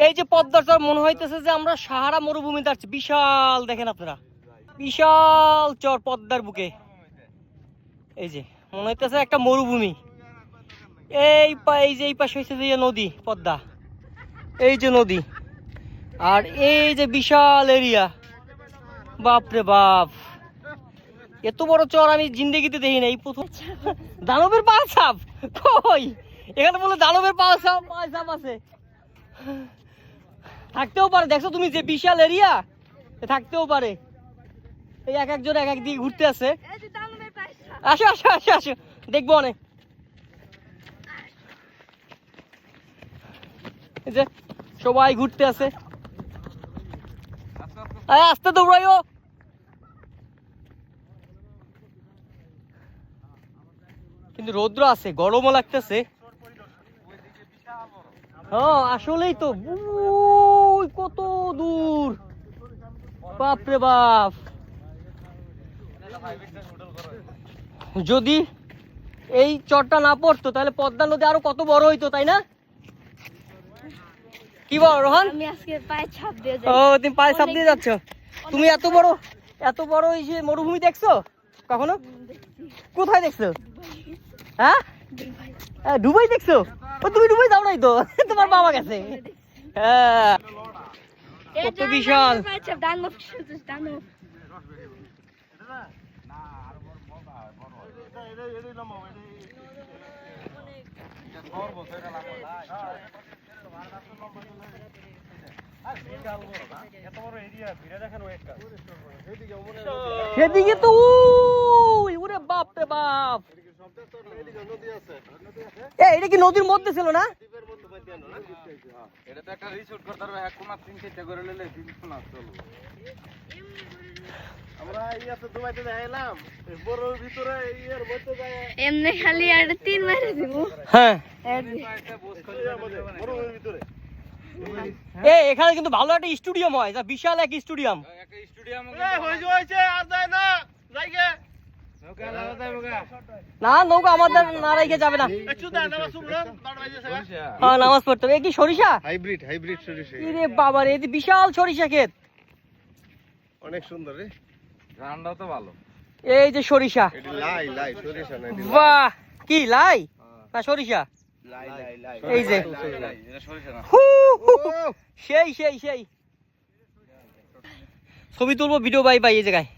এই যে পদ্মার চর মনে হইতেছে যে আমরা সাহারা মরুভূমিতে আসছি। বিশাল দেখেন আপনারা, বিশাল চর পদ্মার বুকে। এই যে মনে হইতেছে একটা মরুভূমি। এই যে এই পাশে হচ্ছে যে নদী পদ্মা, এই যে নদী, আর এই যে বিশাল এরিয়া। বাপরে বাপ, এত বড় চর আমি জিন্দেগিতে দেখি না, এই প্রথম। দানবের পা ছাপ কই? এখানে বলে দানবের পা ছাপ আছে, থাকতেও পারে। দেখছো তুমি যে বিশাল এরিয়া, থাকতেও পারে। এই এক একজন এক এক দিকে ঘুরতে আছে। আসো আসো আসো আসো, দেখবো অনেক। এই যে সবাই ঘুরতে আছে, আস্তে দৌড়াইও। কিন্তু রৌদ্র আছে, গরমও লাগতেছে। হ্যাঁ আসলেই তো, কত দূর, বাপরে বাপ। যদি এই চরটা না পড়তো তাহলে পদ্মা নদী আরো কত বড় হইতো, তাই না? কি বল রোহন? আমি আজকে পায়ে ছাপ দিয়ে যাই। ও তুমি পায়ে ছাপ দিয়ে যাচ্ছ? তুমি এত বড় এই যে মরুভূমি দেখছো কখনো? কোথায় দেখছো? হ্যাঁ, দুবাই দেখছো? ও তুমি দুবাই যাও নাই তো, তোমার বাবা গেছে। হ্যাঁ, কত বিশাল। সেদিকে তো ওরে বাপ রে বাপ, এটা কি নদীর মধ্যে ছিল না? এমনি খালি আর 3 মাইরে দিব। হ্যাঁ, এখানে কিন্তু ভালো একটা স্টেডিয়াম হয়, বিশাল এক স্টেডিয়াম। না নৌকা আমাদের না রেখে যাবে না, নামাজ পড়তে হবে। কি সরিষা? হাইব্রিড সরিষা। রে বাবা রে, বিশাল সরিষা ক্ষেত, অনেক সুন্দর রে, রান্নাও তো ভালো। এই যে সরিষা, এটি লাই সরিষা না, এটি বাহ, কি লাই না সরিষা? লাই এই যে এটা সরিষা না। সেই ছবি তুলবো, ভিডিও বাই এই জায়গায়।